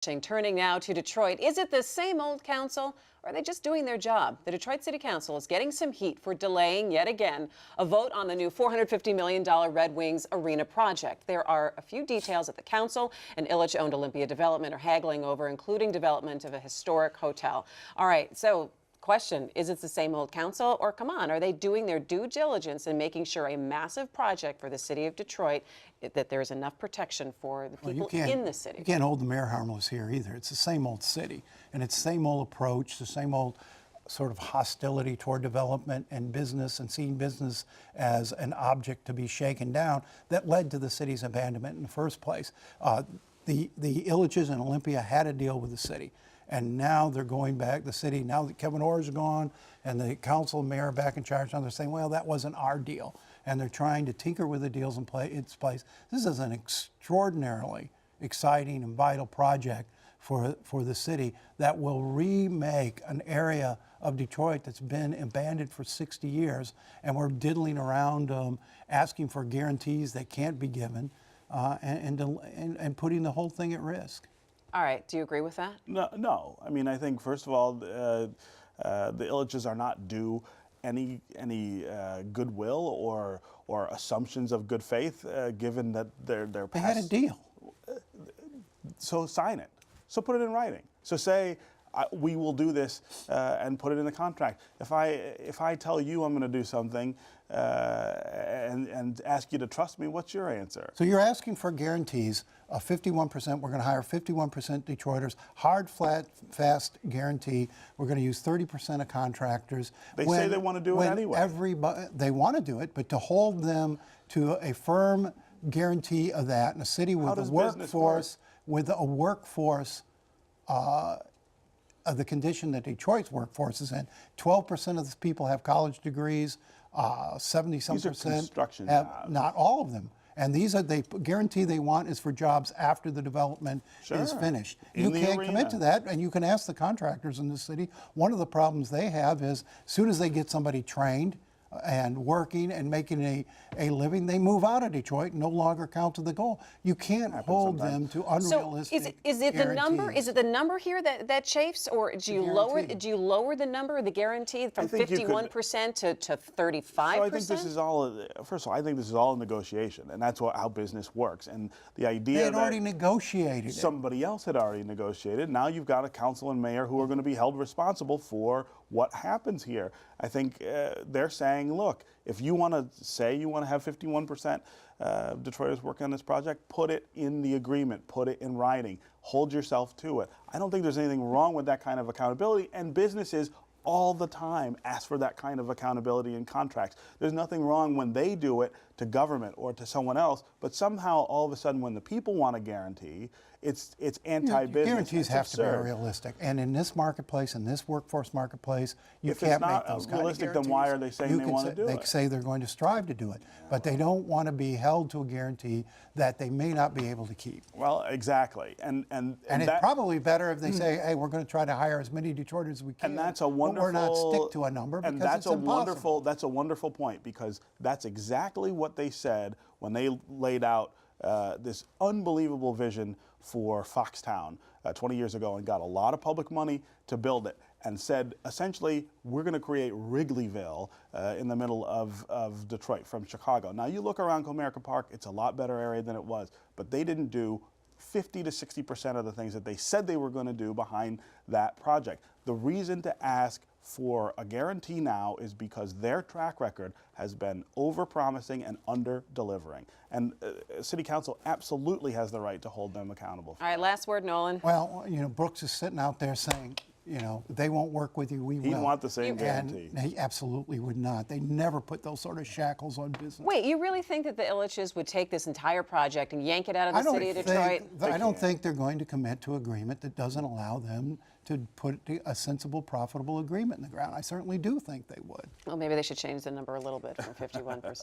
Turning now to Detroit. Is it the same old council, or are they just doing their job? The Detroit City Council is getting some heat for delaying, yet again, a vote on the new $450 million Red Wings Arena project. There are a few details that the council and Ilitch-owned Olympia Development are haggling over, including development of a historic hotel. All right, so question, is it the same old council, or come on, are they doing their due diligence in making sure a massive project for the city of Detroit, that there's enough protection for the people in the city? You can't hold the mayor harmless here either. It's the same old city, and it's the same old approach, the same old sort of hostility toward development and business and seeing business as an object to be shaken down that led to the city's abandonment in the first place. The Ilitches and Olympia had a deal with the city. And now they're going back, the city, now that Kevin Orr's gone and the council and mayor are back in charge, now they're saying, well, that wasn't our deal. And they're trying to tinker with the deals in its place. This is an extraordinarily exciting and vital project for the city that will remake an area of Detroit that's been abandoned for 60 years. And we're diddling around asking for guarantees that can't be given and putting the whole thing at risk. All right. Do you agree with that? No. I mean, I think first of all, the Ilitches are not due any goodwill or assumptions of good faith, given that they're they had a deal. So sign it. So put it in writing. So say we will do this and put it in the contract. If I tell you I'm going to do something and ask you to trust me, what's your answer? So you're asking for guarantees of 51%. We're going to hire 51% Detroiters. Hard, flat, fast guarantee. We're going to use 30% of contractors. They say they want to do it anyway. They want to do it, but to hold them to a firm guarantee of that in a city with a workforce, of the condition that Detroit's workforce is in. 12% of the people have college degrees. 70-some% have, not all of them. And these are the guarantee they want is for jobs after the development is finished. You can't commit to that, and you can ask the contractors in the city. One of the problems they have is as soon as they get somebody trained and working and making a living, they move out of Detroit and no longer count to the goal. You can't hold them to unrealistic So is it the number? Is it the number here that chafes, or do you lower the number, the guarantee, from 51% to 35%? So I think this is all. First of all, I think this is all a negotiation, and that's how business works. And the idea they had already negotiated. Somebody else had already negotiated. Now you've got a council and mayor who are going to be held responsible for what happens here. I think they're saying, look, if you want to say you want to have 51% Detroiters working on this project, put it in the agreement, put it in writing, hold yourself to it. I don't think there's anything wrong with that kind of accountability, and businesses all the time ask for that kind of accountability in contracts. There's nothing wrong when they do it to government or to someone else, but somehow all of a sudden when the people want a guarantee, it's anti-business. Guarantees have to be realistic, and in this marketplace, in this workforce marketplace, you can't make those kind of guarantees. Then why are they saying they want to do it? They say they're going to strive to do it, but they don't want to be held to a guarantee that they may not be able to keep. Well, exactly, and it's probably better if they say, hey, we're going to try to hire as many Detroiters as we can. And that's a wonderful. But we're not stick to a number because that's it's a impossible. That's a wonderful point, because that's exactly what they said when they laid out this unbelievable vision for Foxtown 20 years ago and got a lot of public money to build it, and said essentially we're going to create Wrigleyville in the middle of Detroit from Chicago. Now you look around Comerica Park, it's a lot better area than it was, but they didn't do 50 to 60% of the things that they said they were going to do behind that project. The reason to ask for a guarantee now is because their track record has been over-promising and under-delivering. And City Council absolutely has the right to hold them accountable for All right, that. last word, Nolan. Well, Brooks is sitting out there saying, they won't work with you, we will. He'd want the same guarantee. And he absolutely would not. They never put those sort of shackles on business. Wait, you really think that the Ilitches would take this entire project and yank it out of the city of Detroit? I don't think they're going to commit to an agreement that doesn't allow them to put a sensible, profitable agreement in the ground. I certainly do think they would. Well, maybe they should change the number a little bit from 51%.